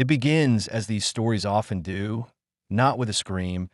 It begins, as these stories often do, not with a scream,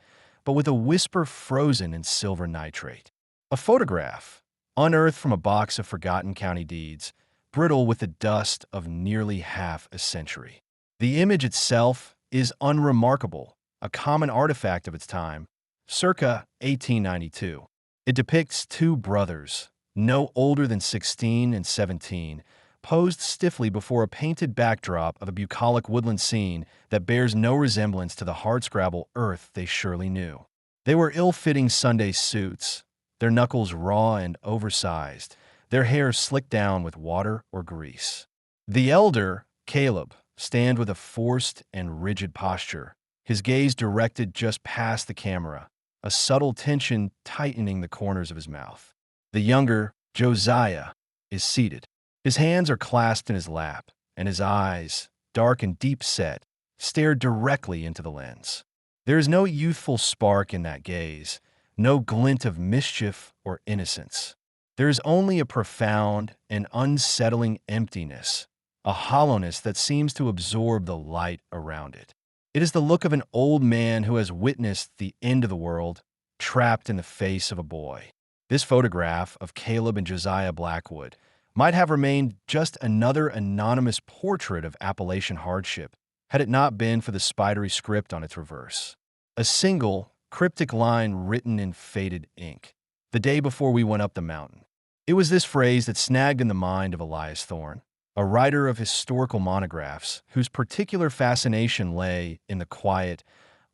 but with a whisper frozen in silver nitrate. A photograph, unearthed from a box of forgotten county deeds, brittle with the dust of nearly half a century. The image itself is unremarkable, a common artifact of its time, circa 1892. It depicts two brothers, no older than 16 and 17, posed stiffly before a painted backdrop of a bucolic woodland scene that bears no resemblance to the hardscrabble earth they surely knew. They were ill-fitting Sunday suits, their knuckles raw and oversized, their hair slicked down with water or grease. The elder, Caleb, stand with a forced and rigid posture, his gaze directed just past the camera, a subtle tension tightening the corners of his mouth. The younger, Josiah, is seated. His hands are clasped in his lap, and his eyes, dark and deep-set, stare directly into the lens. There is no youthful spark in that gaze, no glint of mischief or innocence. There is only a profound and unsettling emptiness, a hollowness that seems to absorb the light around it. It is the look of an old man who has witnessed the end of the world, trapped in the face of a boy. This photograph of Caleb and Josiah Blackwood might have remained just another anonymous portrait of Appalachian hardship, had it not been for the spidery script on its reverse. A single, cryptic line written in faded ink. The day before we went up the mountain. It was this phrase that snagged in the mind of Elias Thorne, a writer of historical monographs whose particular fascination lay in the quiet,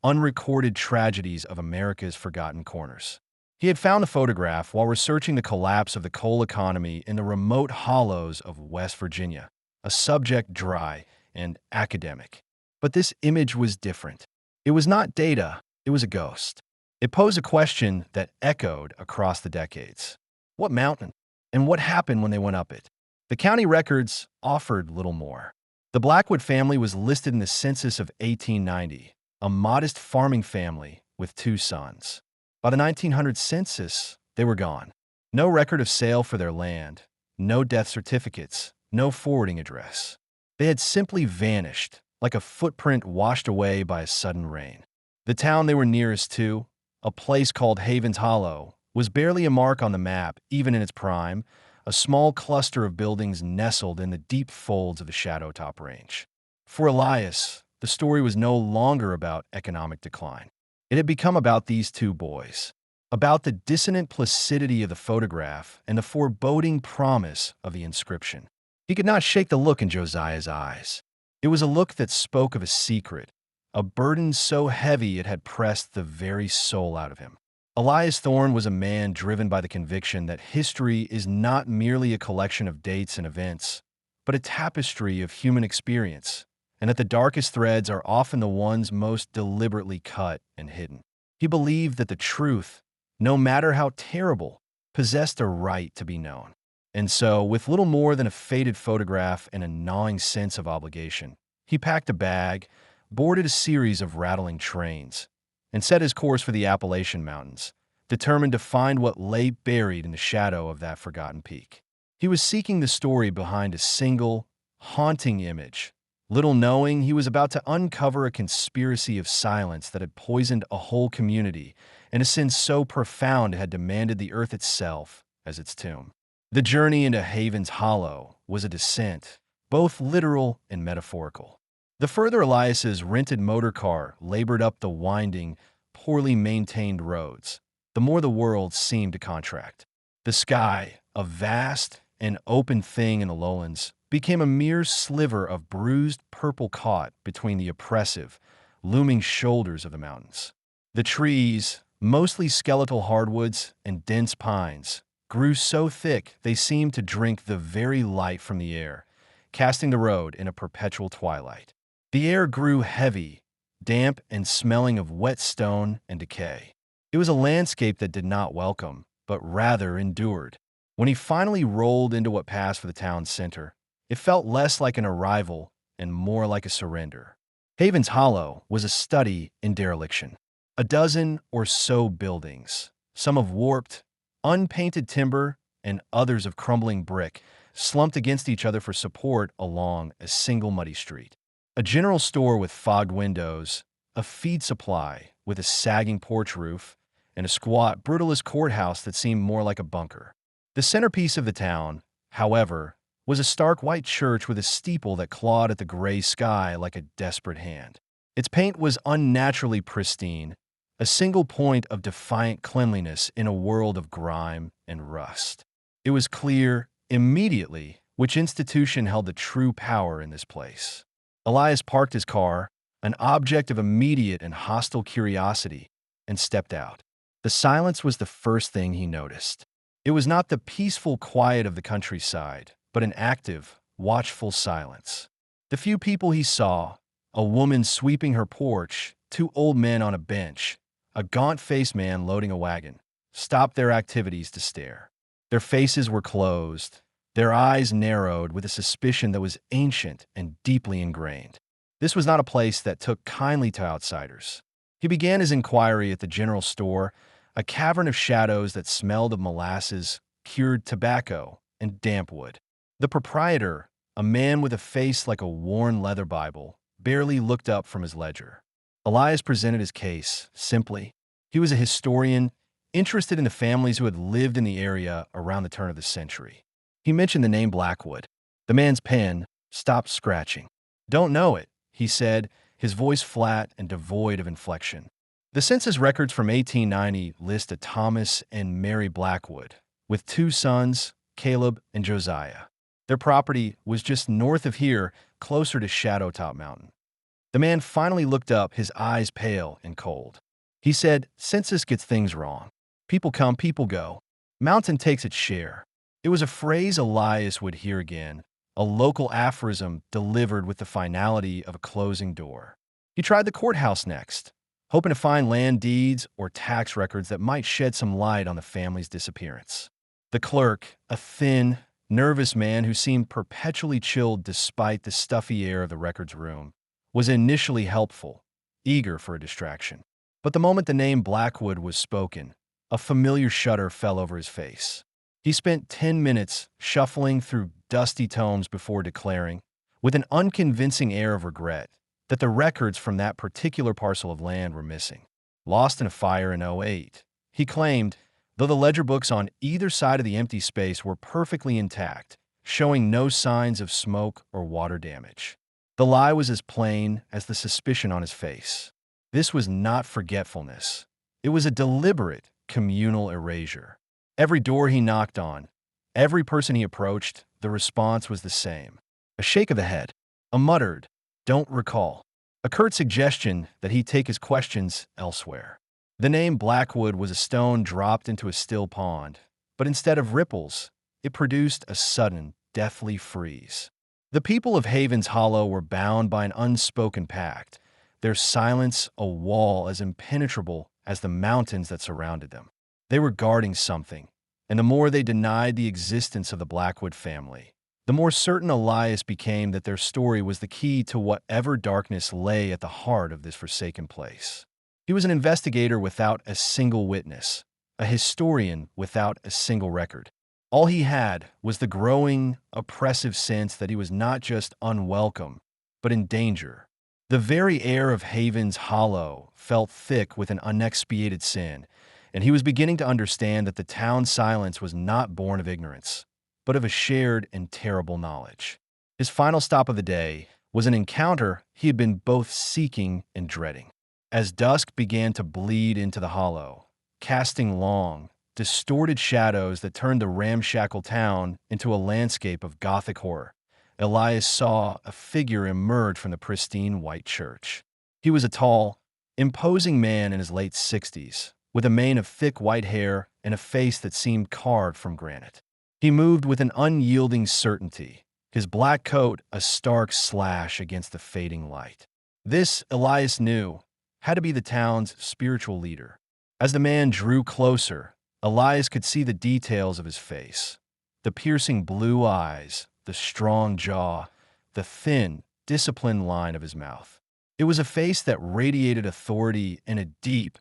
unrecorded tragedies of America's forgotten corners. He had found the photograph while researching the collapse of the coal economy in the remote hollows of West Virginia, a subject dry and academic. But this image was different. It was not data, it was a ghost. It posed a question that echoed across the decades. What mountain? And what happened when they went up it? The county records offered little more. The Blackwood family was listed in the census of 1890, a modest farming family with two sons. By the 1900 census, they were gone. No record of sale for their land, no death certificates, no forwarding address. They had simply vanished, like a footprint washed away by a sudden rain. The town they were nearest to, a place called Havens Hollow, was barely a mark on the map, even in its prime, a small cluster of buildings nestled in the deep folds of the Shadowtop Range. For Elias, the story was no longer about economic decline. It had become about these two boys, about the dissonant placidity of the photograph and the foreboding promise of the inscription. He could not shake the look in Josiah's eyes. It was a look that spoke of a secret, a burden so heavy it had pressed the very soul out of him. Elias Thorne was a man driven by the conviction that history is not merely a collection of dates and events, but a tapestry of human experience, and that the darkest threads are often the ones most deliberately cut and hidden. He believed that the truth, no matter how terrible, possessed a right to be known. And so, with little more than a faded photograph and a gnawing sense of obligation, he packed a bag, boarded a series of rattling trains, and set his course for the Appalachian Mountains, determined to find what lay buried in the shadow of that forgotten peak. He was seeking the story behind a single, haunting image, little knowing he was about to uncover a conspiracy of silence that had poisoned a whole community, and a sin so profound it had demanded the earth itself as its tomb. The journey into Havens Hollow was a descent, both literal and metaphorical. The further Elias's rented motor car labored up the winding, poorly maintained roads, the more the world seemed to contract. The sky, a vast and open thing in the lowlands, became a mere sliver of bruised purple caught between the oppressive, looming shoulders of the mountains. The trees, mostly skeletal hardwoods and dense pines, grew so thick they seemed to drink the very light from the air, casting the road in a perpetual twilight. The air grew heavy, damp, and smelling of wet stone and decay. It was a landscape that did not welcome, but rather endured. When he finally rolled into what passed for the town's center, it felt less like an arrival and more like a surrender. Havens Hollow was a study in dereliction. A dozen or so buildings, some of warped, unpainted timber and others of crumbling brick, slumped against each other for support along a single muddy street. A general store with fogged windows, a feed supply with a sagging porch roof, and a squat, brutalist courthouse that seemed more like a bunker. The centerpiece of the town, however, was a stark white church with a steeple that clawed at the gray sky like a desperate hand. Its paint was unnaturally pristine, a single point of defiant cleanliness in a world of grime and rust. It was clear, immediately, which institution held the true power in this place. Elias parked his car, an object of immediate and hostile curiosity, and stepped out. The silence was the first thing he noticed. It was not the peaceful quiet of the countryside, but an active, watchful silence. The few people he saw, a woman sweeping her porch, two old men on a bench, a gaunt-faced man loading a wagon, stopped their activities to stare. Their faces were closed, their eyes narrowed with a suspicion that was ancient and deeply ingrained. This was not a place that took kindly to outsiders. He began his inquiry at the general store, a cavern of shadows that smelled of molasses, cured tobacco, and damp wood. The proprietor, a man with a face like a worn leather Bible, barely looked up from his ledger. Elias presented his case, simply. He was a historian, interested in the families who had lived in the area around the turn of the century. He mentioned the name Blackwood. The man's pen stopped scratching. "Don't know it," he said, his voice flat and devoid of inflection. The census records from 1890 list a Thomas and Mary Blackwood, with two sons, Caleb and Josiah. Their property was just north of here, closer to Shadowtop Mountain. The man finally looked up, his eyes pale and cold. He said, "Census gets things wrong. People come, people go. Mountain takes its share." It was a phrase Elias would hear again, a local aphorism delivered with the finality of a closing door. He tried the courthouse next, hoping to find land deeds or tax records that might shed some light on the family's disappearance. The clerk, a thin, nervous man who seemed perpetually chilled despite the stuffy air of the records room, was initially helpful, eager for a distraction. But the moment the name Blackwood was spoken, a familiar shudder fell over his face. He spent 10 minutes shuffling through dusty tomes before declaring, with an unconvincing air of regret, that the records from that particular parcel of land were missing. Lost in a fire in '08, he claimed, though the ledger books on either side of the empty space were perfectly intact, showing no signs of smoke or water damage. The lie was as plain as the suspicion on his face. This was not forgetfulness. It was a deliberate, communal erasure. Every door he knocked on, every person he approached, the response was the same. A shake of the head, a muttered, "Don't recall," a curt suggestion that he take his questions elsewhere. The name Blackwood was a stone dropped into a still pond, but instead of ripples, it produced a sudden, deathly freeze. The people of Haven's Hollow were bound by an unspoken pact, their silence a wall as impenetrable as the mountains that surrounded them. They were guarding something, and the more they denied the existence of the Blackwood family, the more certain Elias became that their story was the key to whatever darkness lay at the heart of this forsaken place. He was an investigator without a single witness, a historian without a single record. All he had was the growing, oppressive sense that he was not just unwelcome, but in danger. The very air of Haven's Hollow felt thick with an unexpiated sin, and he was beginning to understand that the town's silence was not born of ignorance, but of a shared and terrible knowledge. His final stop of the day was an encounter he had been both seeking and dreading. As dusk began to bleed into the hollow, casting long, distorted shadows that turned the ramshackle town into a landscape of Gothic horror, Elias saw a figure emerge from the pristine white church. He was a tall, imposing man in his late 60s, with a mane of thick white hair and a face that seemed carved from granite. He moved with an unyielding certainty, his black coat a stark slash against the fading light. This, Elias knew, had to be the town's spiritual leader. As the man drew closer, Elias could see the details of his face. The piercing blue eyes, the strong jaw, the thin, disciplined line of his mouth. It was a face that radiated authority and a deep,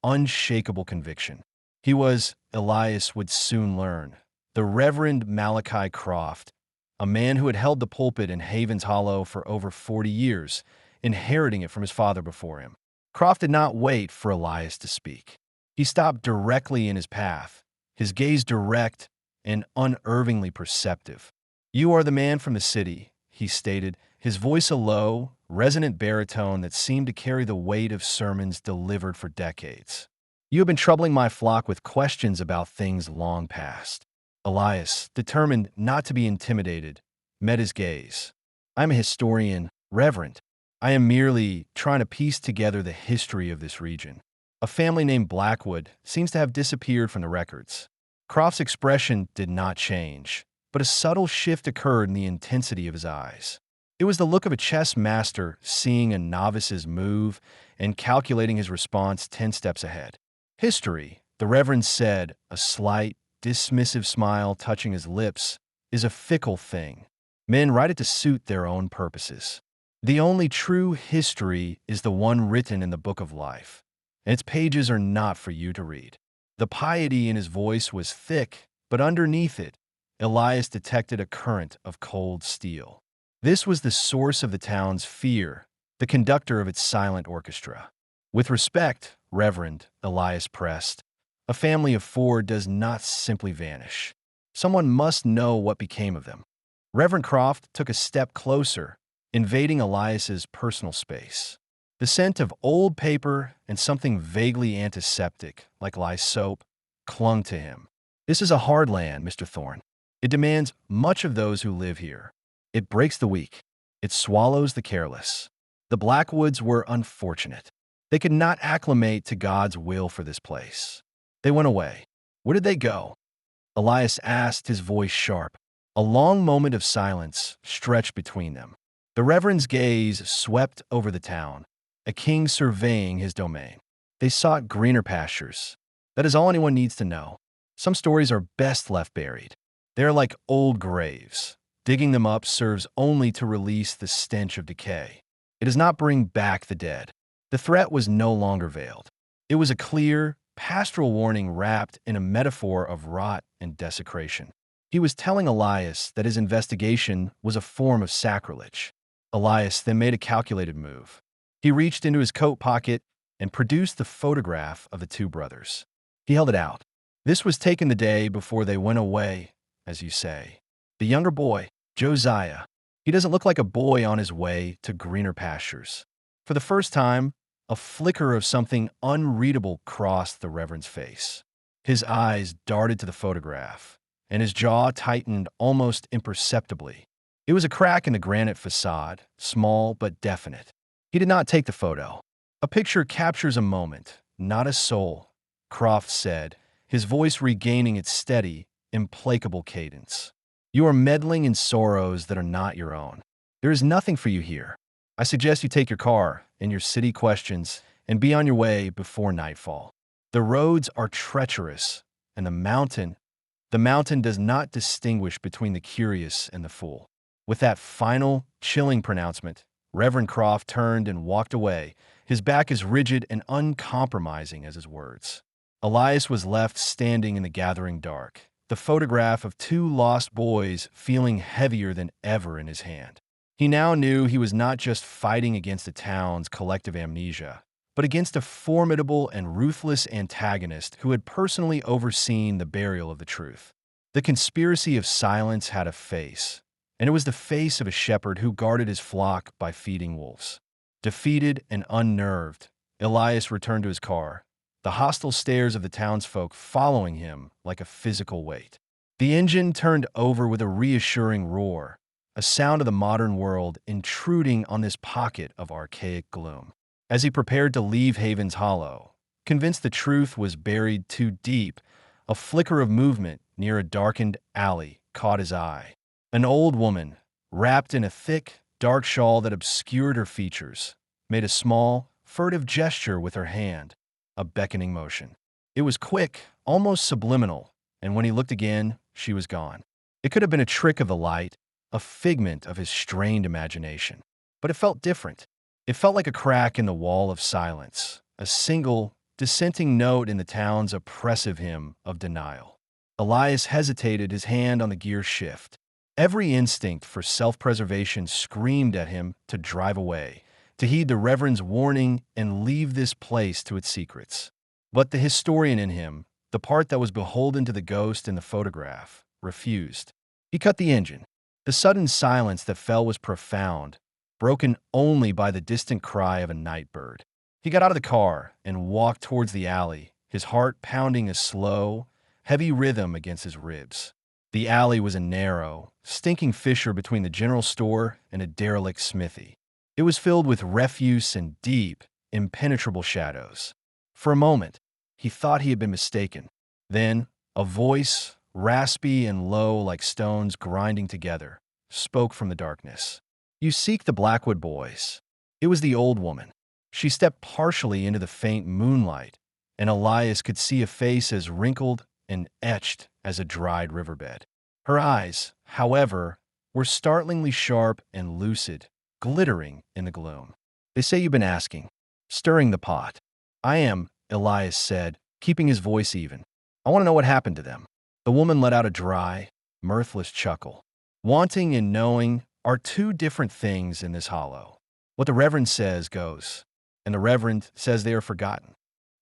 unshakable conviction. He was, Elias would soon learn, the Reverend Malachi Croft, a man who had held the pulpit in Havens Hollow for over 40 years, inheriting it from his father before him. Croft did not wait for Elias to speak. He stopped directly in his path, his gaze direct and unervingly perceptive. "You are the man from the city," he stated, his voice a low, resonant baritone that seemed to carry the weight of sermons delivered for decades. "You have been troubling my flock with questions about things long past." Elias, determined not to be intimidated, met his gaze. "I'm a historian, Reverend. I am merely trying to piece together the history of this region. A family named Blackwood seems to have disappeared from the records." Croft's expression did not change, but a subtle shift occurred in the intensity of his eyes. It was the look of a chess master seeing a novice's move and calculating his response 10 steps ahead. "History," the Reverend said, a slight, dismissive smile touching his lips, "is a fickle thing. Men write it to suit their own purposes. The only true history is the one written in the book of life, and its pages are not for you to read." The piety in his voice was thick, but underneath it, Elias detected a current of cold steel. This was the source of the town's fear, the conductor of its silent orchestra. "With respect, Reverend," Elias pressed, "a family of 4 does not simply vanish. Someone must know what became of them." Reverend Croft took a step closer, invading Elias's personal space. The scent of old paper and something vaguely antiseptic, like lye soap, clung to him. "This is a hard land, Mr. Thorne. It demands much of those who live here. It breaks the weak. It swallows the careless. The Blackwoods were unfortunate. They could not acclimate to God's will for this place. They went away." "Where did they go?" Elias asked, his voice sharp. A long moment of silence stretched between them. The Reverend's gaze swept over the town, a king surveying his domain. "They sought greener pastures. That is all anyone needs to know. Some stories are best left buried. They are like old graves. Digging them up serves only to release the stench of decay. It does not bring back the dead." The threat was no longer veiled. It was a clear, pastoral warning wrapped in a metaphor of rot and desecration. He was telling Elias that his investigation was a form of sacrilege. Elias then made a calculated move. He reached into his coat pocket and produced the photograph of the 2 brothers. He held it out. "This was taken the day before they went away, as you say. The younger boy, Josiah. He doesn't look like a boy on his way to greener pastures." For the first time, a flicker of something unreadable crossed the Reverend's face. His eyes darted to the photograph, and his jaw tightened almost imperceptibly. It was a crack in the granite facade, small but definite. He did not take the photo. "A picture captures a moment, not a soul," Croft said, his voice regaining its steady, implacable cadence. "You are meddling in sorrows that are not your own. There is nothing for you here. I suggest you take your car and your city questions and be on your way before nightfall. The roads are treacherous, and the mountain does not distinguish between the curious and the fool." With that final, chilling pronouncement, Reverend Croft turned and walked away, his back as rigid and uncompromising as his words. Elias was left standing in the gathering dark, the photograph of 2 lost boys feeling heavier than ever in his hand. He now knew he was not just fighting against the town's collective amnesia, but against a formidable and ruthless antagonist who had personally overseen the burial of the truth. The conspiracy of silence had a face, and it was the face of a shepherd who guarded his flock by feeding wolves. Defeated and unnerved, Elias returned to his car, the hostile stares of the townsfolk following him like a physical weight. The engine turned over with a reassuring roar, a sound of the modern world intruding on this pocket of archaic gloom. As he prepared to leave Havens Hollow, convinced the truth was buried too deep, a flicker of movement near a darkened alley caught his eye. An old woman, wrapped in a thick, dark shawl that obscured her features, made a small, furtive gesture with her hand, a beckoning motion. It was quick, almost subliminal, and when he looked again, she was gone. It could have been a trick of the light, a figment of his strained imagination. But it felt different. It felt like a crack in the wall of silence, a single, dissenting note in the town's oppressive hymn of denial. Elias hesitated, his hand on the gear shift. Every instinct for self-preservation screamed at him to drive away, to heed the Reverend's warning and leave this place to its secrets. But the historian in him, the part that was beholden to the ghost in the photograph, refused. He cut the engine. The sudden silence that fell was profound, broken only by the distant cry of a night bird. He got out of the car and walked towards the alley, his heart pounding a slow, heavy rhythm against his ribs. The alley was a narrow, stinking fissure between the general store and a derelict smithy. It was filled with refuse and deep, impenetrable shadows. For a moment, he thought he had been mistaken. Then, a voice, raspy and low like stones grinding together, spoke from the darkness. "You seek the Blackwood boys." It was the old woman. She stepped partially into the faint moonlight, and Elias could see a face as wrinkled and etched as a dried riverbed. Her eyes, however, were startlingly sharp and lucid, glittering in the gloom. "They say you've been asking, stirring the pot." "I am," Elias said, keeping his voice even. "I want to know what happened to them." The woman let out a dry, mirthless chuckle. "Wanting and knowing are two different things in this hollow. What the Reverend says goes, and the Reverend says they are forgotten."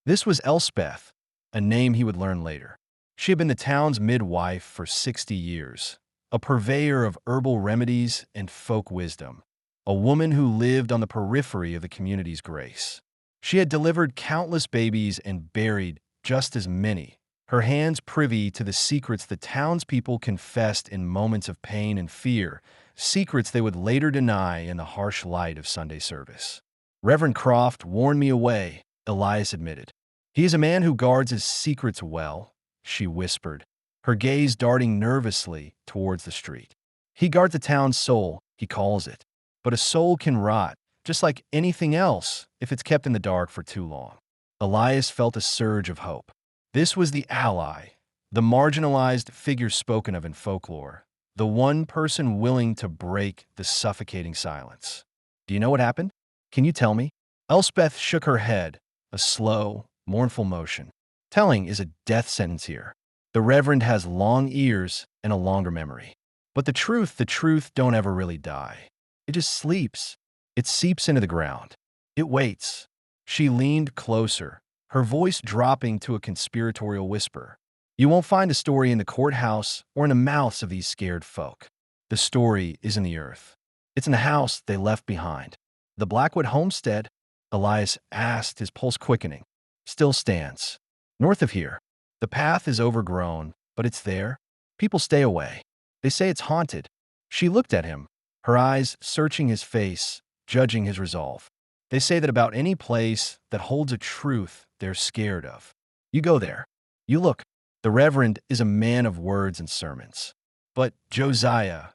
This was Elspeth, a name he would learn later. She had been the town's midwife for 60 years, a purveyor of herbal remedies and folk wisdom, a woman who lived on the periphery of the community's grace. She had delivered countless babies and buried just as many, her hands privy to the secrets the townspeople confessed in moments of pain and fear, secrets they would later deny in the harsh light of Sunday service. "Reverend Croft warned me away," Elias admitted. "He is a man who guards his secrets well," she whispered, her gaze darting nervously towards the street. "He guards the town's soul, he calls it. But a soul can rot, just like anything else, if it's kept in the dark for too long." Elias felt a surge of hope. This was the ally, the marginalized figure spoken of in folklore, the one person willing to break the suffocating silence. "Do you know what happened? Can you tell me?" Elspeth shook her head, a slow, mournful motion. "Telling is a death sentence here. The Reverend has long ears and a longer memory. But the truth don't ever really die. It just sleeps. It seeps into the ground. It waits." She leaned closer, her voice dropping to a conspiratorial whisper. "You won't find a story in the courthouse or in the mouths of these scared folk. The story is in the earth. It's in the house they left behind. The Blackwood homestead," Elias asked, his pulse quickening, "still stands. North of here. The path is overgrown, but it's there. People stay away. They say it's haunted." She looked at him, her eyes searching his face, judging his resolve. "They say that about any place that holds a truth they're scared of. You go there. You look. The Reverend is a man of words and sermons. But Josiah,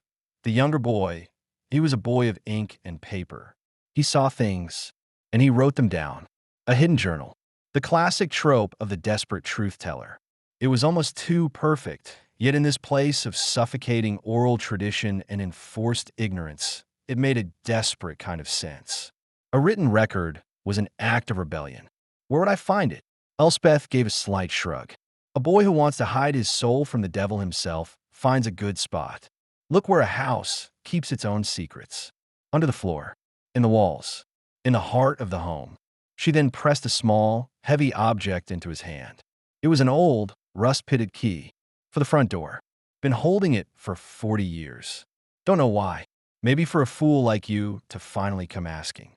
the younger boy, he was a boy of ink and paper. He saw things, and he wrote them down. A hidden journal. The classic trope of the desperate truth-teller. It was almost too perfect, yet in this place of suffocating oral tradition and enforced ignorance, it made a desperate kind of sense. A written record was an act of rebellion. Where would I find it? Elspeth gave a slight shrug. A boy who wants to hide his soul from the devil himself finds a good spot. Look where a house keeps its own secrets. Under the floor, in the walls, in the heart of the home. She then pressed a small, heavy object into his hand. It was an old, rust-pitted key for the front door. Been holding it for 40 years. Don't know why. Maybe for a fool like you to finally come asking.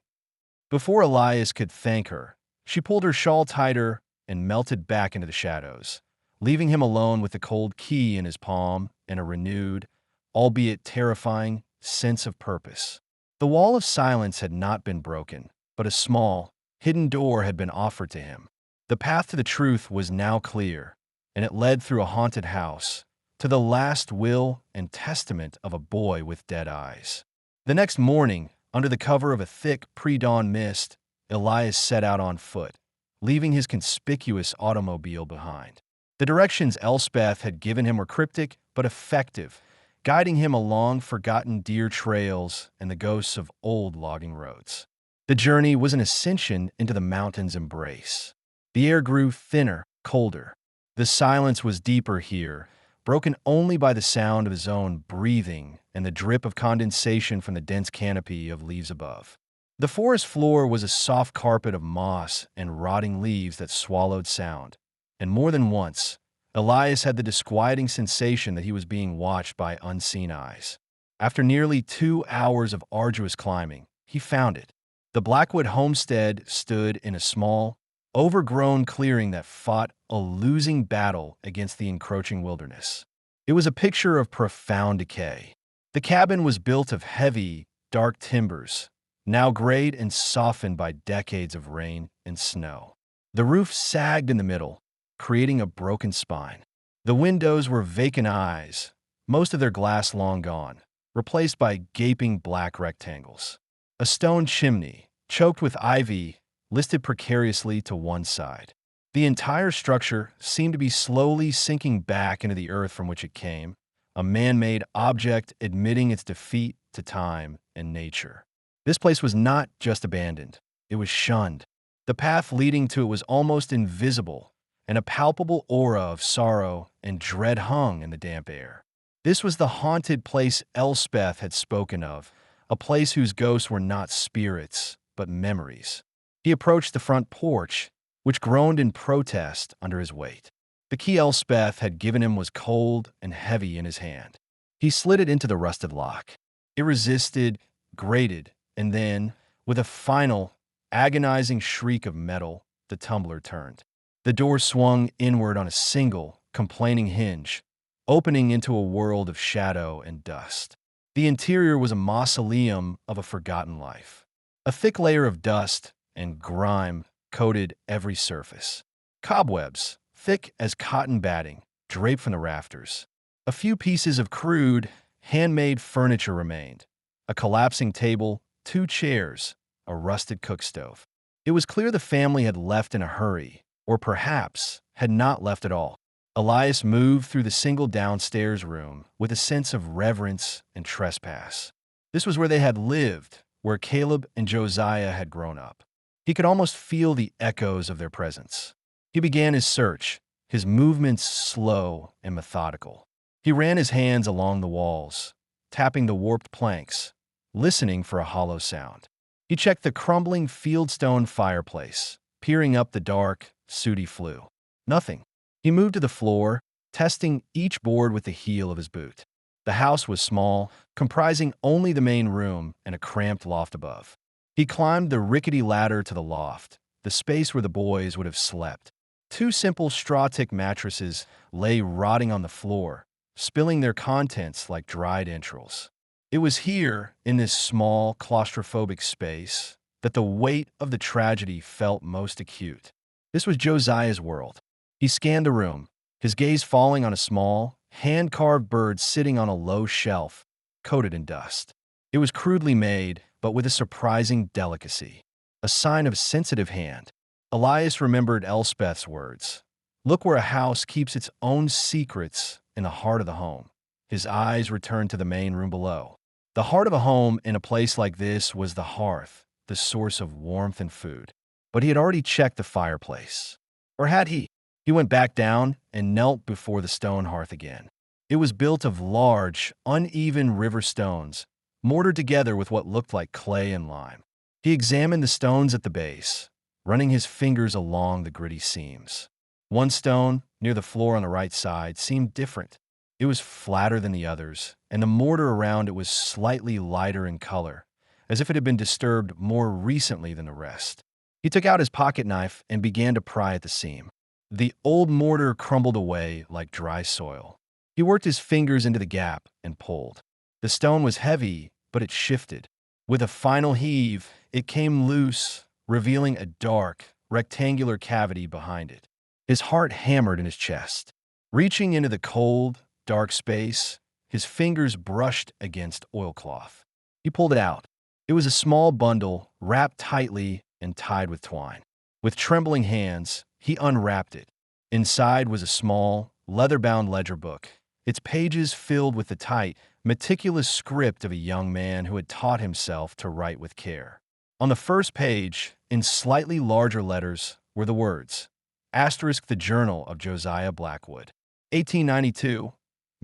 Before Elias could thank her, she pulled her shawl tighter and melted back into the shadows, leaving him alone with the cold key in his palm and a renewed, albeit terrifying, sense of purpose. The wall of silence had not been broken, but a small, hidden door had been offered to him. The path to the truth was now clear, and it led through a haunted house, to the last will and testament of a boy with dead eyes. The next morning, under the cover of a thick pre-dawn mist, Elias set out on foot, leaving his conspicuous automobile behind. The directions Elspeth had given him were cryptic but effective, guiding him along forgotten deer trails and the ghosts of old logging roads. The journey was an ascension into the mountain's embrace. The air grew thinner, colder. The silence was deeper here, broken only by the sound of his own breathing and the drip of condensation from the dense canopy of leaves above. The forest floor was a soft carpet of moss and rotting leaves that swallowed sound, and more than once, Elias had the disquieting sensation that he was being watched by unseen eyes. After nearly 2 hours of arduous climbing, he found it. The Blackwood homestead stood in a small, overgrown clearing that fought a losing battle against the encroaching wilderness. It was a picture of profound decay. The cabin was built of heavy, dark timbers, now grayed and softened by decades of rain and snow. The roof sagged in the middle, creating a broken spine. The windows were vacant eyes, most of their glass long gone, replaced by gaping black rectangles. A stone chimney, choked with ivy, listed precariously to one side. The entire structure seemed to be slowly sinking back into the earth from which it came, a man-made object admitting its defeat to time and nature. This place was not just abandoned, it was shunned. The path leading to it was almost invisible, and a palpable aura of sorrow and dread hung in the damp air. This was the haunted place Elspeth had spoken of, a place whose ghosts were not spirits, but memories. He approached the front porch, which groaned in protest under his weight. The key Elspeth had given him was cold and heavy in his hand. He slid it into the rusted lock. It resisted, grated, and then, with a final, agonizing shriek of metal, the tumbler turned. The door swung inward on a single, complaining hinge, opening into a world of shadow and dust. The interior was a mausoleum of a forgotten life. A thick layer of dust and grime coated every surface. Cobwebs, thick as cotton batting, draped from the rafters. A few pieces of crude, handmade furniture remained. A collapsing table, 2 chairs, a rusted cook stove. It was clear the family had left in a hurry, or perhaps had not left at all. Elias moved through the single downstairs room with a sense of reverence and trespass. This was where they had lived, where Caleb and Josiah had grown up. He could almost feel the echoes of their presence. He began his search, his movements slow and methodical. He ran his hands along the walls, tapping the warped planks, listening for a hollow sound. He checked the crumbling fieldstone fireplace, peering up the dark, sooty flue. Nothing. He moved to the floor, testing each board with the heel of his boot. The house was small, comprising only the main room and a cramped loft above. He climbed the rickety ladder to the loft, the space where the boys would have slept. 2 simple straw-tick mattresses lay rotting on the floor, spilling their contents like dried entrails. It was here, in this small, claustrophobic space, that the weight of the tragedy felt most acute. This was Josiah's world. He scanned the room, his gaze falling on a small, hand-carved bird sitting on a low shelf, coated in dust. It was crudely made, but with a surprising delicacy, a sign of sensitive hand. Elias remembered Elspeth's words. Look where a house keeps its own secrets in the heart of the home. His eyes returned to the main room below. The heart of a home in a place like this was the hearth, the source of warmth and food. But he had already checked the fireplace. Or had he? He went back down and knelt before the stone hearth again. It was built of large, uneven river stones, mortared together with what looked like clay and lime. He examined the stones at the base, running his fingers along the gritty seams. One stone, near the floor on the right side, seemed different. It was flatter than the others, and the mortar around it was slightly lighter in color, as if it had been disturbed more recently than the rest. He took out his pocket knife and began to pry at the seam. The old mortar crumbled away like dry soil. He worked his fingers into the gap and pulled. The stone was heavy, but it shifted. With a final heave, it came loose, revealing a dark, rectangular cavity behind it. His heart hammered in his chest. Reaching into the cold, dark space, his fingers brushed against oilcloth. He pulled it out. It was a small bundle, wrapped tightly and tied with twine. With trembling hands, he unwrapped it. Inside was a small, leather-bound ledger book, its pages filled with the tight, meticulous script of a young man who had taught himself to write with care. On the first page, in slightly larger letters, were the words, *The Journal of Josiah Blackwood, 1892,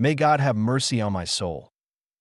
May God have mercy on my soul.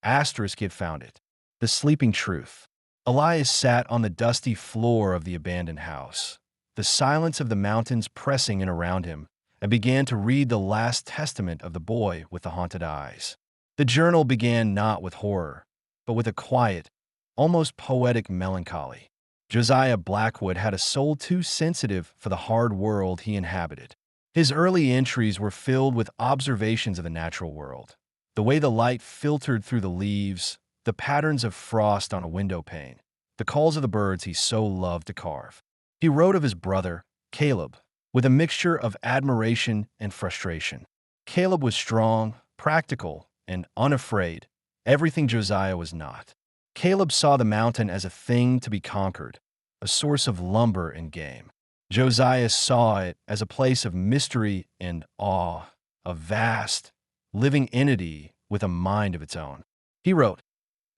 Asterisk had found it. The sleeping truth. Elias sat on the dusty floor of the abandoned house, the silence of the mountains pressing in around him, and began to read the last testament of the boy with the haunted eyes. The journal began not with horror, but with a quiet, almost poetic melancholy. Josiah Blackwood had a soul too sensitive for the hard world he inhabited. His early entries were filled with observations of the natural world, the way the light filtered through the leaves, the patterns of frost on a window pane, the calls of the birds he so loved to carve. He wrote of his brother, Caleb, with a mixture of admiration and frustration. Caleb was strong, practical, and unafraid, everything Josiah was not. Caleb saw the mountain as a thing to be conquered, a source of lumber and game. Josiah saw it as a place of mystery and awe, a vast, living entity with a mind of its own. He wrote,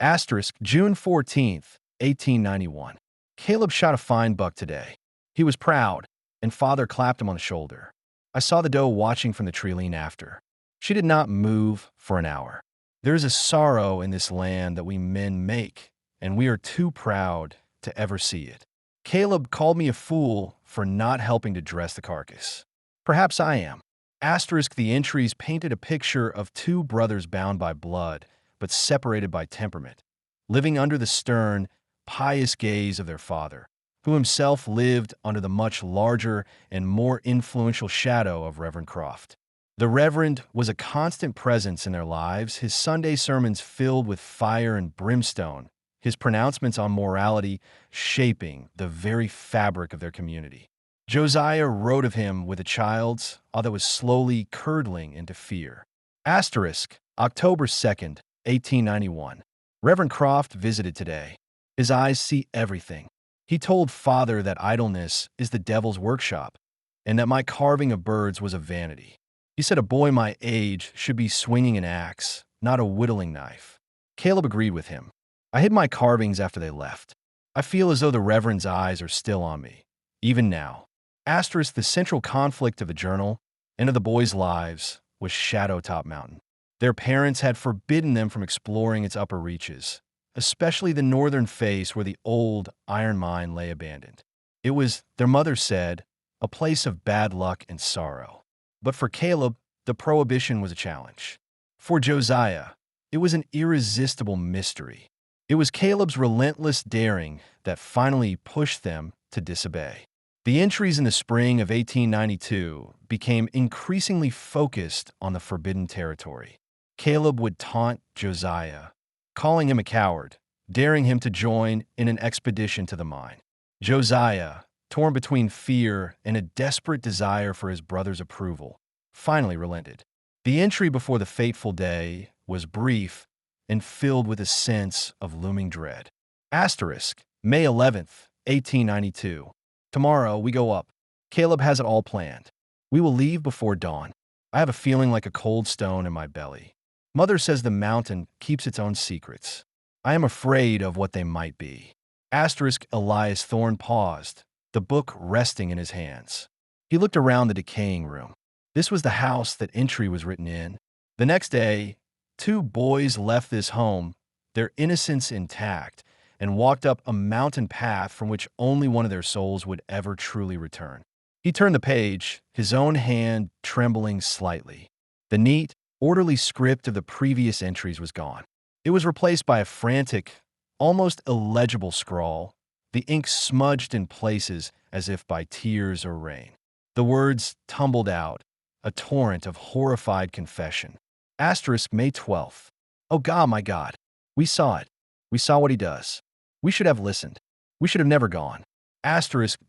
June 14th, 1891. Caleb shot a fine buck today. He was proud, and father clapped him on the shoulder. I saw the doe watching from the tree lean after. She did not move for an hour. There is a sorrow in this land that we men make, and we are too proud to ever see it. Caleb called me a fool for not helping to dress the carcass. Perhaps I am. The entries painted a picture of two brothers bound by blood, but separated by temperament, living under the stern, pious gaze of their father, who himself lived under the much larger and more influential shadow of Reverend Croft. The Reverend was a constant presence in their lives, his Sunday sermons filled with fire and brimstone, his pronouncements on morality shaping the very fabric of their community. Josiah wrote of him with a child's awe that was slowly curdling into fear. October 2nd, 1891. Reverend Croft visited today. His eyes see everything. He told father that idleness is the devil's workshop, and that my carving of birds was a vanity. He said a boy my age should be swinging an axe, not a whittling knife. Caleb agreed with him. I hid my carvings after they left. I feel as though the Reverend's eyes are still on me, even now. The central conflict of the journal and of the boys' lives was Shadow Top Mountain. Their parents had forbidden them from exploring its upper reaches, especially the northern face where the old iron mine lay abandoned. It was, their mother said, a place of bad luck and sorrow. But for Caleb, the prohibition was a challenge. For Josiah, it was an irresistible mystery. It was Caleb's relentless daring that finally pushed them to disobey. The entries in the spring of 1892 became increasingly focused on the forbidden territory. Caleb would taunt Josiah, calling him a coward, daring him to join in an expedition to the mine. Josiah, torn between fear and a desperate desire for his brother's approval, finally relented. The entry before the fateful day was brief and filled with a sense of looming dread. May 11th, 1892. Tomorrow we go up. Caleb has it all planned. We will leave before dawn. I have a feeling like a cold stone in my belly. Mother says the mountain keeps its own secrets. I am afraid of what they might be. Elias Thorne paused, the book resting in his hands. He looked around the decaying room. This was the house that entry was written in. The next day, two boys left this home, their innocence intact, and walked up a mountain path from which only one of their souls would ever truly return. He turned the page, his own hand trembling slightly. The neat, orderly script of the previous entries was gone. It was replaced by a frantic, almost illegible scrawl, the ink smudged in places as if by tears or rain. The words tumbled out, a torrent of horrified confession. May 12th. Oh God, my God. We saw it. We saw what he does. We should have listened. We should have never gone.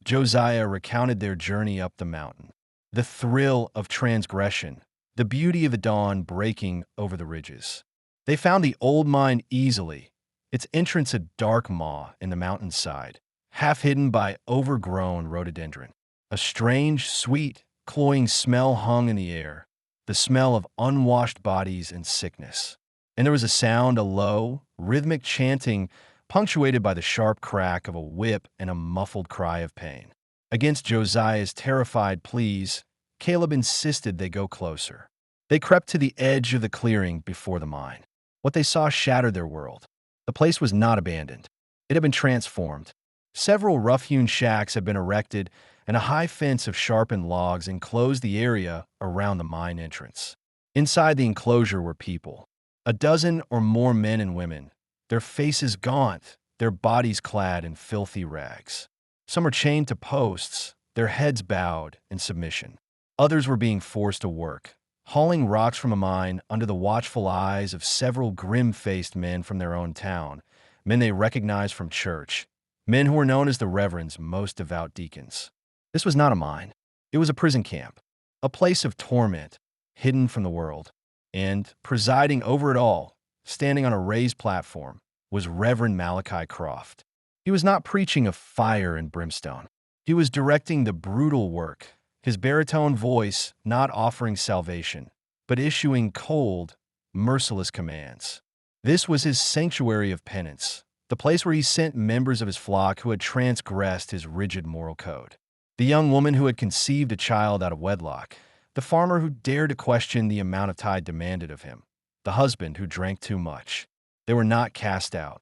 Josiah recounted their journey up the mountain. The thrill of transgression, the beauty of the dawn breaking over the ridges. They found the old mine easily, its entrance a dark maw in the mountainside, half hidden by overgrown rhododendron. A strange, sweet, cloying smell hung in the air, the smell of unwashed bodies and sickness. And there was a sound, a low, rhythmic chanting punctuated by the sharp crack of a whip and a muffled cry of pain. Against Josiah's terrified pleas, Caleb insisted they go closer. They crept to the edge of the clearing before the mine. What they saw shattered their world. The place was not abandoned. It had been transformed. Several rough-hewn shacks had been erected, and a high fence of sharpened logs enclosed the area around the mine entrance. Inside the enclosure were people, a dozen or more men and women, their faces gaunt, their bodies clad in filthy rags. Some were chained to posts, their heads bowed in submission. Others were being forced to work, hauling rocks from a mine under the watchful eyes of several grim-faced men from their own town, men they recognized from church, men who were known as the Reverend's most devout deacons. This was not a mine. It was a prison camp, a place of torment, hidden from the world. And, presiding over it all, standing on a raised platform, was Reverend Malachi Croft. He was not preaching of fire and brimstone. He was directing the brutal work, his baritone voice not offering salvation, but issuing cold, merciless commands. This was his sanctuary of penance, the place where he sent members of his flock who had transgressed his rigid moral code. The young woman who had conceived a child out of wedlock, the farmer who dared to question the amount of tithe demanded of him, the husband who drank too much. They were not cast out.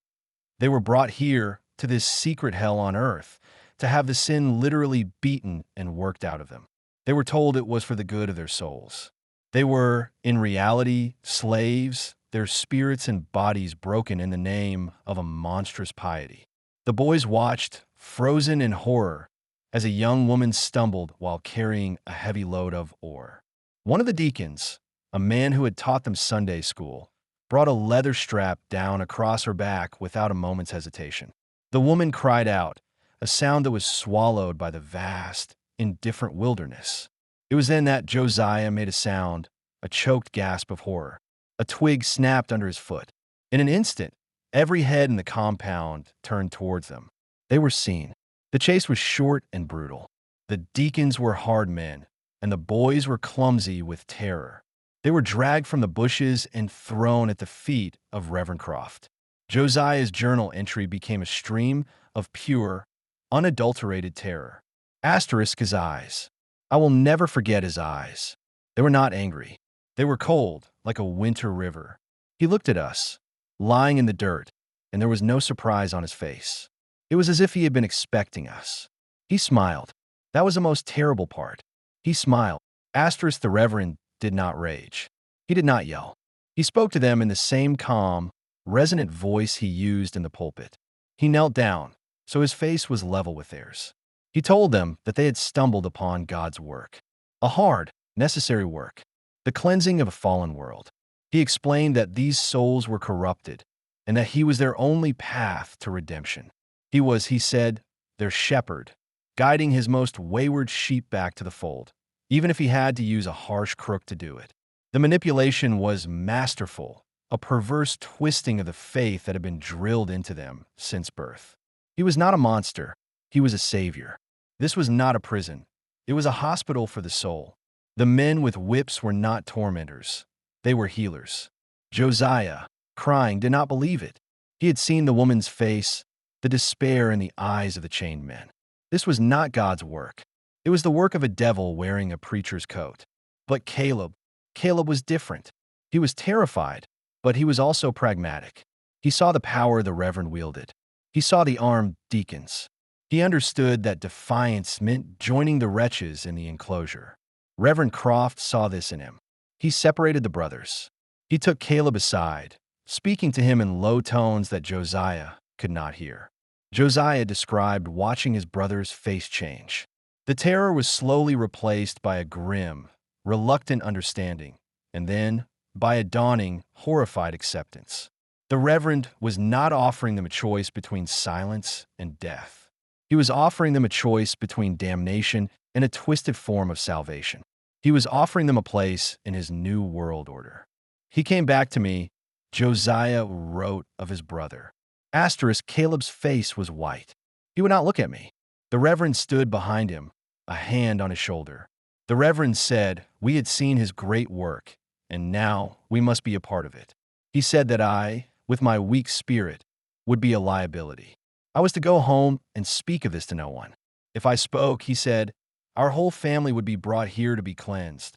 They were brought here to this secret hell on earth, to have the sin literally beaten and worked out of them. They were told it was for the good of their souls. They were, in reality, slaves, their spirits and bodies broken in the name of a monstrous piety. The boys watched, frozen in horror, as a young woman stumbled while carrying a heavy load of ore. One of the deacons, a man who had taught them Sunday school, brought a leather strap down across her back without a moment's hesitation. The woman cried out, a sound that was swallowed by the vast, indifferent wilderness. It was then that Josiah made a sound, a choked gasp of horror. A twig snapped under his foot. In an instant, every head in the compound turned towards them. They were seen. The chase was short and brutal. The deacons were hard men, and the boys were clumsy with terror. They were dragged from the bushes and thrown at the feet of Reverend Croft. Josiah's journal entry became a stream of pure, unadulterated terror. Asterisk his eyes. I will never forget his eyes. They were not angry. They were cold, like a winter river. He looked at us, lying in the dirt, and there was no surprise on his face. It was as if he had been expecting us. He smiled. That was the most terrible part. He smiled. Asterisk the Reverend did not rage. He did not yell. He spoke to them in the same calm, resonant voice he used in the pulpit. He knelt down, so his face was level with theirs. He told them that they had stumbled upon God's work, a hard, necessary work, the cleansing of a fallen world. He explained that these souls were corrupted and that he was their only path to redemption. He was, he said, their shepherd, guiding his most wayward sheep back to the fold, even if he had to use a harsh crook to do it. The manipulation was masterful, a perverse twisting of the faith that had been drilled into them since birth. He was not a monster. He was a savior. This was not a prison. It was a hospital for the soul. The men with whips were not tormentors. They were healers. Josiah, crying, did not believe it. He had seen the woman's face, the despair in the eyes of the chained men. This was not God's work. It was the work of a devil wearing a preacher's coat. But Caleb was different. He was terrified, but he was also pragmatic. He saw the power the Reverend wielded. He saw the armed deacons. He understood that defiance meant joining the wretches in the enclosure. Reverend Croft saw this in him. He separated the brothers. He took Caleb aside, speaking to him in low tones that Josiah could not hear. Josiah described watching his brother's face change. The terror was slowly replaced by a grim, reluctant understanding, and then by a dawning, horrified acceptance. The Reverend was not offering them a choice between silence and death. He was offering them a choice between damnation and a twisted form of salvation. He was offering them a place in his new world order. He came back to me. Josiah wrote of his brother. Asterisk, Caleb's face was white. He would not look at me. The Reverend stood behind him, a hand on his shoulder. The Reverend said we had seen his great work, and now we must be a part of it. He said that I, with my weak spirit, would be a liability. I was to go home and speak of this to no one. If I spoke, he said, our whole family would be brought here to be cleansed.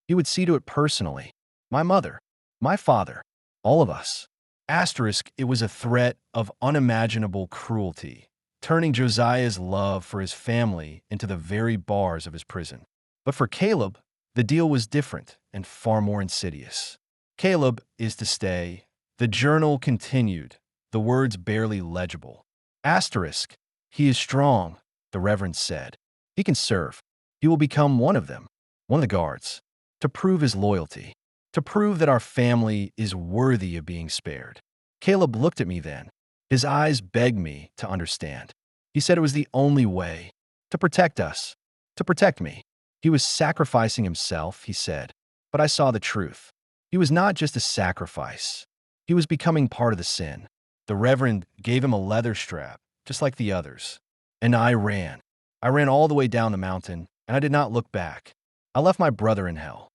He would see to it personally. my mother, my father, all of us. Asterisk, it was a threat of unimaginable cruelty, turning Josiah's love for his family into the very bars of his prison. But for Caleb, the deal was different and far more insidious. Caleb is to stay. The journal continued, the words barely legible. Asterisk, he is strong, the Reverend said. He can serve. He will become one of them, one of the guards, to prove his loyalty, to prove that our family is worthy of being spared. Caleb looked at me then. His eyes begged me to understand. He said it was the only way to protect us, to protect me. He was sacrificing himself, he said, but I saw the truth. He was not just a sacrifice. He was becoming part of the sin. The Reverend gave him a leather strap, just like the others. And I ran. I ran all the way down the mountain, and I did not look back. I left my brother in hell.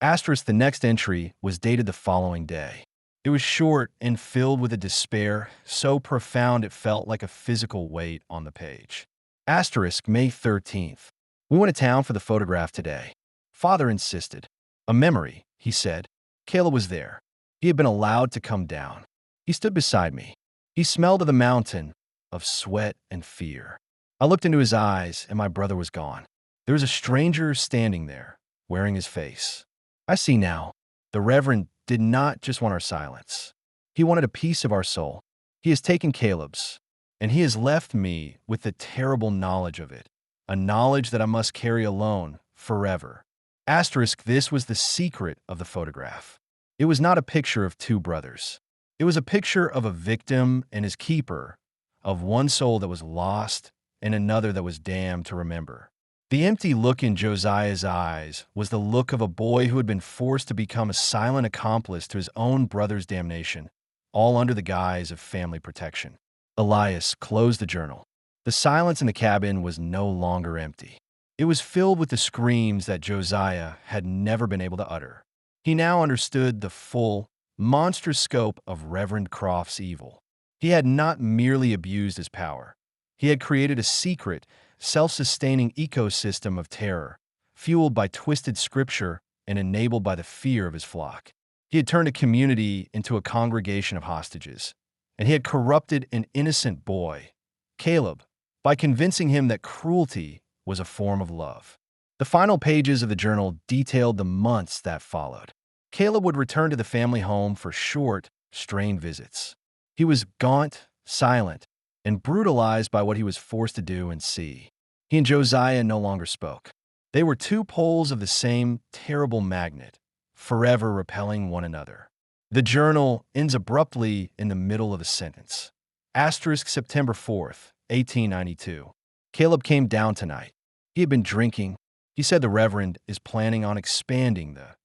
Asterisk, the next entry was dated the following day. It was short and filled with a despair so profound it felt like a physical weight on the page. Asterisk, May 13th. We went to town for the photograph today. Father insisted. A memory, he said. Caleb was there. He had been allowed to come down. He stood beside me. He smelled of the mountain, of sweat and fear. I looked into his eyes, and my brother was gone. There was a stranger standing there, wearing his face. I see now. The Reverend did not just want our silence. He wanted a piece of our soul. He has taken Caleb's, and he has left me with the terrible knowledge of it, a knowledge that I must carry alone forever. Asterisk, this was the secret of the photograph. It was not a picture of two brothers. It was a picture of a victim and his keeper, of one soul that was lost and another that was damned to remember. The empty look in Josiah's eyes was the look of a boy who had been forced to become a silent accomplice to his own brother's damnation, all under the guise of family protection. Elias closed the journal. The silence in the cabin was no longer empty. It was filled with the screams that Josiah had never been able to utter. He now understood the full, monstrous scope of Reverend Croft's evil. He had not merely abused his power. He had created a secret, self-sustaining ecosystem of terror, fueled by twisted scripture and enabled by the fear of his flock. He had turned a community into a congregation of hostages, and he had corrupted an innocent boy, Caleb, by convincing him that cruelty was a form of love. The final pages of the journal detailed the months that followed. Caleb would return to the family home for short, strained visits. He was gaunt, silent, and brutalized by what he was forced to do and see. He and Josiah no longer spoke. They were two poles of the same terrible magnet, forever repelling one another. The journal ends abruptly in the middle of a sentence. Asterisk, September 4th, 1892. Caleb came down tonight. He had been drinking. He said the Reverend is planning on expanding the...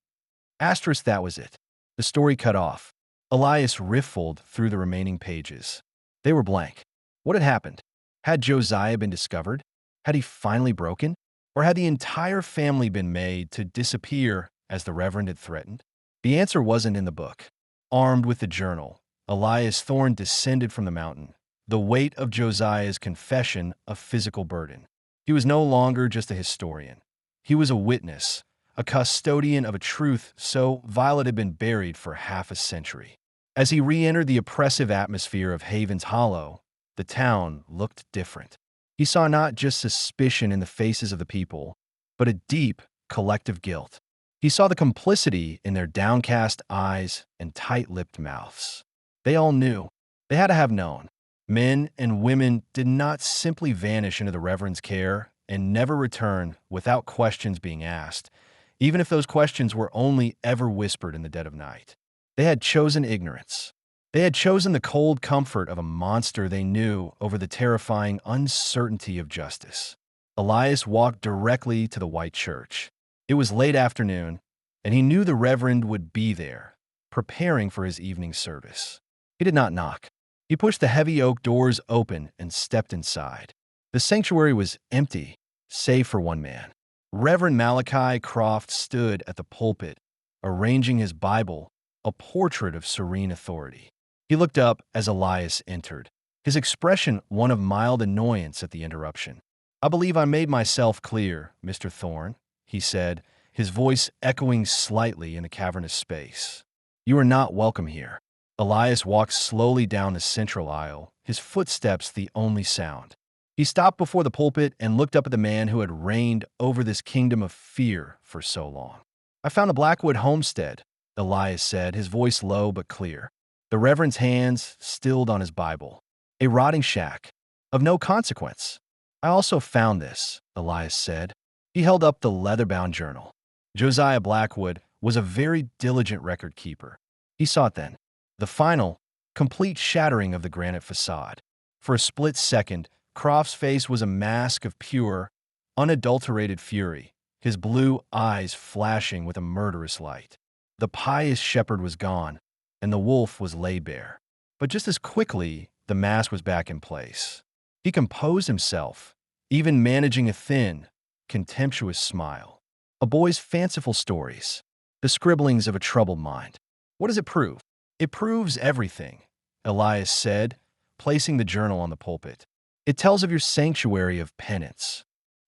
Asterisk, that was it. The story cut off. Elias riffled through the remaining pages. They were blank. What had happened? Had Josiah been discovered? Had he finally broken? Or had the entire family been made to disappear as the Reverend had threatened? The answer wasn't in the book. Armed with the journal, Elias Thorne descended from the mountain, the weight of Josiah's confession a physical burden. He was no longer just a historian. He was a witness, a custodian of a truth so vile it had been buried for half a century. As he re-entered the oppressive atmosphere of Havens Hollow, the town looked different. He saw not just suspicion in the faces of the people, but a deep, collective guilt. He saw the complicity in their downcast eyes and tight-lipped mouths. They all knew. They had to have known. Men and women did not simply vanish into the Reverend's care and never return without questions being asked, even if those questions were only ever whispered in the dead of night. They had chosen ignorance. They had chosen the cold comfort of a monster they knew over the terrifying uncertainty of justice. Elias walked directly to the white church. It was late afternoon, and he knew the Reverend would be there, preparing for his evening service. He did not knock. He pushed the heavy oak doors open and stepped inside. The sanctuary was empty, save for one man. Reverend Malachi Croft stood at the pulpit, arranging his Bible, a portrait of serene authority. He looked up as Elias entered, his expression one of mild annoyance at the interruption. "I believe I made myself clear, Mr. Thorne," he said, his voice echoing slightly in the cavernous space. "You are not welcome here." Elias walked slowly down the central aisle, his footsteps the only sound. He stopped before the pulpit and looked up at the man who had reigned over this kingdom of fear for so long. "I found a Blackwood homestead," Elias said, his voice low but clear. The Reverend's hands stilled on his Bible. "A rotting shack, of no consequence." "I also found this," Elias said. He held up the leather-bound journal. Josiah Blackwood was a very diligent record keeper. He saw it then. The final, complete shattering of the granite facade. For a split second, Croft's face was a mask of pure, unadulterated fury, his blue eyes flashing with a murderous light. The pious shepherd was gone, and the wolf was laid bare. But just as quickly, the mask was back in place. He composed himself, even managing a thin, contemptuous smile. "A boy's fanciful stories, the scribblings of a troubled mind. What does it prove?" "It proves everything," Elias said, placing the journal on the pulpit. "It tells of your sanctuary of penance.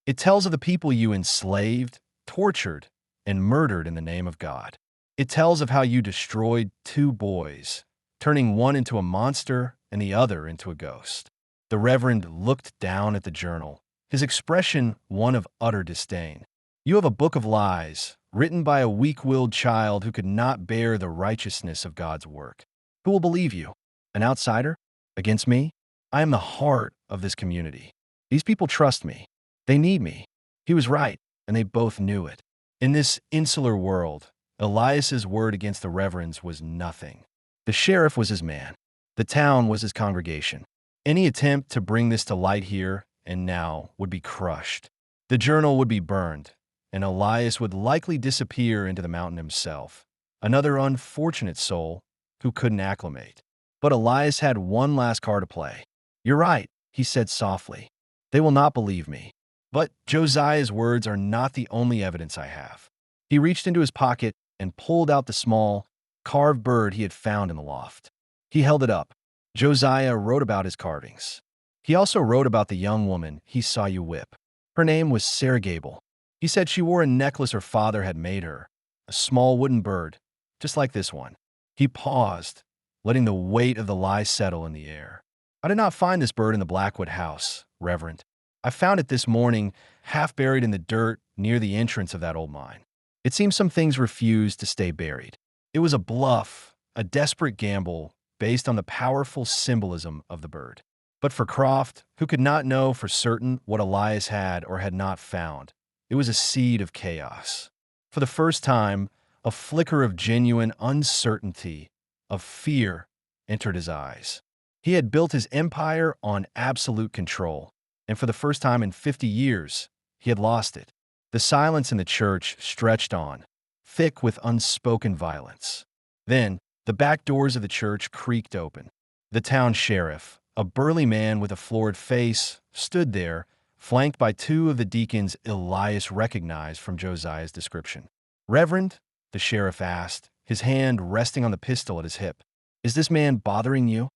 It tells of the people you enslaved, tortured, and murdered in the name of God. It tells of how you destroyed two boys, turning one into a monster and the other into a ghost." The Reverend looked down at the journal, his expression one of utter disdain. "You have a book of lies, written by a weak-willed child who could not bear the righteousness of God's work. Who will believe you? An outsider? Against me? I am the heart of this community. These people trust me. They need me." He was right, and they both knew it. In this insular world, Elias's word against the Reverends was nothing. The sheriff was his man. The town was his congregation. Any attempt to bring this to light here and now would be crushed. The journal would be burned, and Elias would likely disappear into the mountain himself, another unfortunate soul who couldn't acclimate. But Elias had one last card to play. "You're right," he said softly. "They will not believe me. But Josiah's words are not the only evidence I have." He reached into his pocket and pulled out the small, carved bird he had found in the loft. He held it up. "Josiah wrote about his carvings. He also wrote about the young woman he saw you whip. Her name was Sarah Gable. He said she wore a necklace her father had made her, a small wooden bird, just like this one." He paused, letting the weight of the lie settle in the air. "I did not find this bird in the Blackwood house, Reverend. I found it this morning, half buried in the dirt near the entrance of that old mine. It seems some things refused to stay buried. It was a bluff, a desperate gamble based on the powerful symbolism of the bird." But for Croft, who could not know for certain what Elias had or had not found, it was a seed of chaos. For the first time, a flicker of genuine uncertainty, of fear, entered his eyes. He had built his empire on absolute control, and for the first time in 50 years, he had lost it. The silence in the church stretched on, thick with unspoken violence. Then, the back doors of the church creaked open. The town sheriff, a burly man with a florid face, stood there, flanked by two of the deacons Elias recognized from Josiah's description. "Reverend," the sheriff asked, his hand resting on the pistol at his hip, "is this man bothering you?"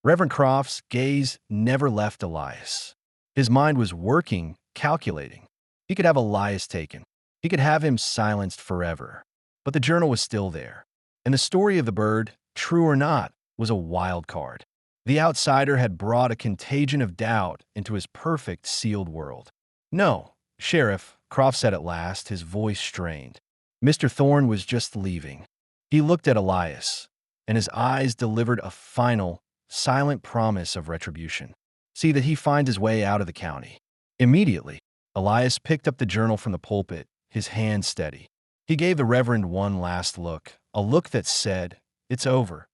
Reverend Croft's gaze never left Elias. His mind was working, calculating. He could have Elias taken. He could have him silenced forever. But the journal was still there. And the story of the bird, true or not, was a wild card. The outsider had brought a contagion of doubt into his perfect, sealed world. "No, Sheriff," Croft said at last, his voice strained. "Mr. Thorne was just leaving." He looked at Elias, and his eyes delivered a final, silent promise of retribution. "See that he finds his way out of the county." Immediately, Elias picked up the journal from the pulpit, his hand steady. He gave the Reverend one last look, a look that said, "It's over."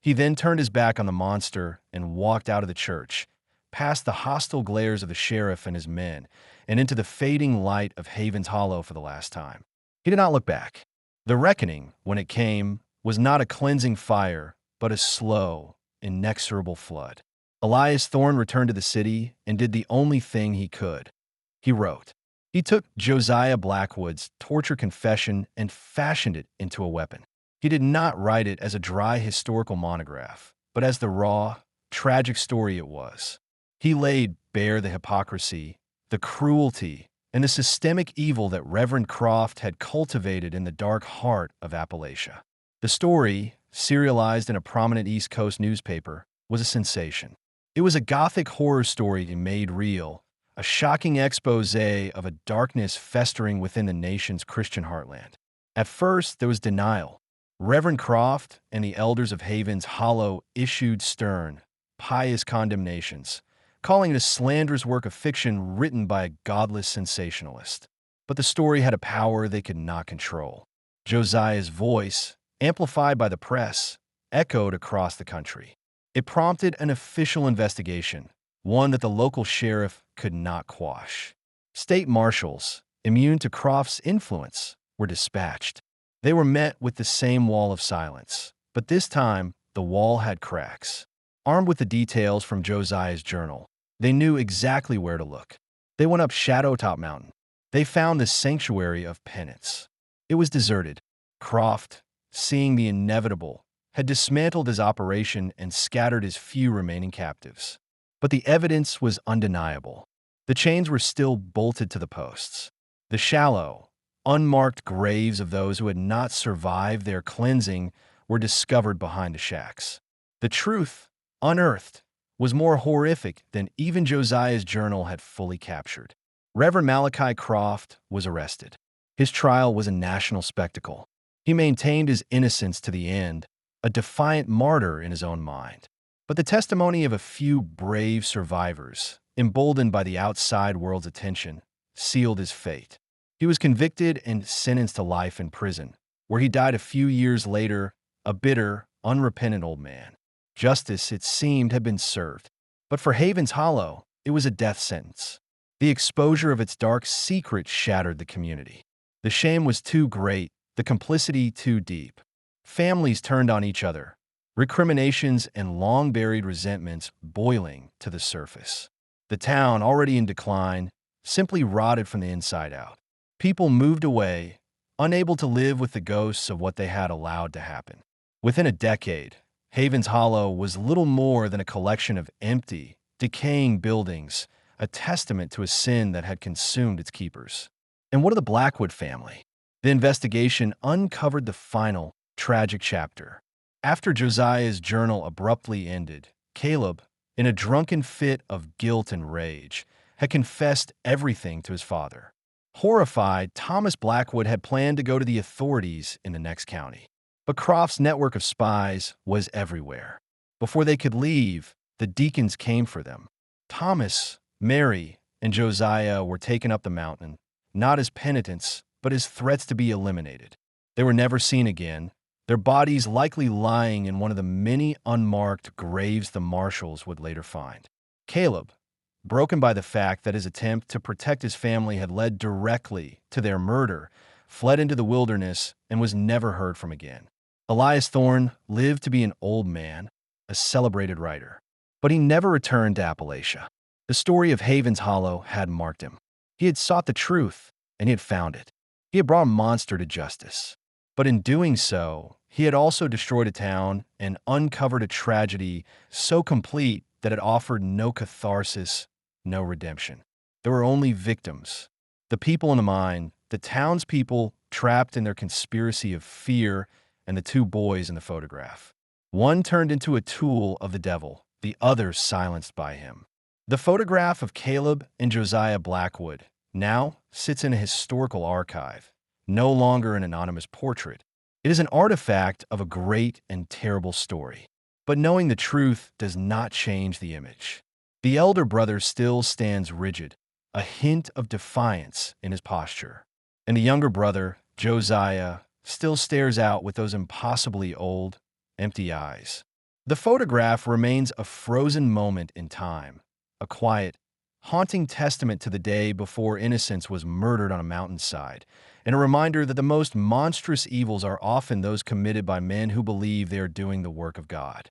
He then turned his back on the monster and walked out of the church, past the hostile glares of the sheriff and his men, and into the fading light of Haven's Hollow for the last time. He did not look back. The reckoning, when it came, was not a cleansing fire, but a slow, inexorable flood. Elias Thorne returned to the city and did the only thing he could. He wrote. He took Josiah Blackwood's torture confession and fashioned it into a weapon. He did not write it as a dry historical monograph, but as the raw, tragic story it was. He laid bare the hypocrisy, the cruelty, and the systemic evil that Reverend Croft had cultivated in the dark heart of Appalachia. The story, serialized in a prominent East Coast newspaper, was a sensation. It was a gothic horror story made real, a shocking expose of a darkness festering within the nation's Christian heartland. At first, there was denial. Reverend Croft and the elders of Havens Hollow issued stern, pious condemnations, calling it a slanderous work of fiction written by a godless sensationalist. But the story had a power they could not control. Josiah's voice, amplified by the press, echoed across the country. It prompted an official investigation, one that the local sheriff could not quash. State marshals, immune to Croft's influence, were dispatched. They were met with the same wall of silence, but this time the wall had cracks. Armed with the details from Josiah's journal, they knew exactly where to look. They went up Shadowtop Mountain. They found the sanctuary of penance. It was deserted. Croft, seeing the inevitable, had dismantled his operation and scattered his few remaining captives. But the evidence was undeniable. The chains were still bolted to the posts. The shallow, unmarked graves of those who had not survived their cleansing were discovered behind the shacks. The truth, unearthed, was more horrific than even Josiah's journal had fully captured. Reverend Malachi Croft was arrested. His trial was a national spectacle. He maintained his innocence to the end, a defiant martyr in his own mind. But the testimony of a few brave survivors, emboldened by the outside world's attention, sealed his fate. He was convicted and sentenced to life in prison, where he died a few years later, a bitter, unrepentant old man. Justice, it seemed, had been served. But for Havens Hollow, it was a death sentence. The exposure of its dark secret shattered the community. The shame was too great, the complicity too deep. Families turned on each other, recriminations and long-buried resentments boiling to the surface. The town, already in decline, simply rotted from the inside out. People moved away, unable to live with the ghosts of what they had allowed to happen. Within a decade, Havens Hollow was little more than a collection of empty, decaying buildings, a testament to a sin that had consumed its keepers. And what of the Blackwood family? The investigation uncovered the final, tragic chapter. After Josiah's journal abruptly ended, Caleb, in a drunken fit of guilt and rage, had confessed everything to his father. Horrified, Thomas Blackwood had planned to go to the authorities in the next county. But Croft's network of spies was everywhere. Before they could leave, the deacons came for them. Thomas, Mary, and Josiah were taken up the mountain, not as penitents, but as threats to be eliminated. They were never seen again, their bodies likely lying in one of the many unmarked graves the marshals would later find. Caleb, broken by the fact that his attempt to protect his family had led directly to their murder, fled into the wilderness and was never heard from again. Elias Thorne lived to be an old man, a celebrated writer, but he never returned to Appalachia. The story of Havens Hollow had marked him. He had sought the truth, and he had found it. He had brought a monster to justice. But in doing so, he had also destroyed a town and uncovered a tragedy so complete that it offered no catharsis, no redemption. There were only victims. The people in the mine, the townspeople trapped in their conspiracy of fear, and the two boys in the photograph. One turned into a tool of the devil, the other silenced by him. The photograph of Caleb and Josiah Blackwood now sits in a historical archive, no longer an anonymous portrait. It is an artifact of a great and terrible story. But knowing the truth does not change the image. The elder brother still stands rigid, a hint of defiance in his posture. And the younger brother, Josiah, still stares out with those impossibly old, empty eyes. The photograph remains a frozen moment in time, a quiet, haunting testament to the day before innocence was murdered on a mountainside, and a reminder that the most monstrous evils are often those committed by men who believe they are doing the work of God.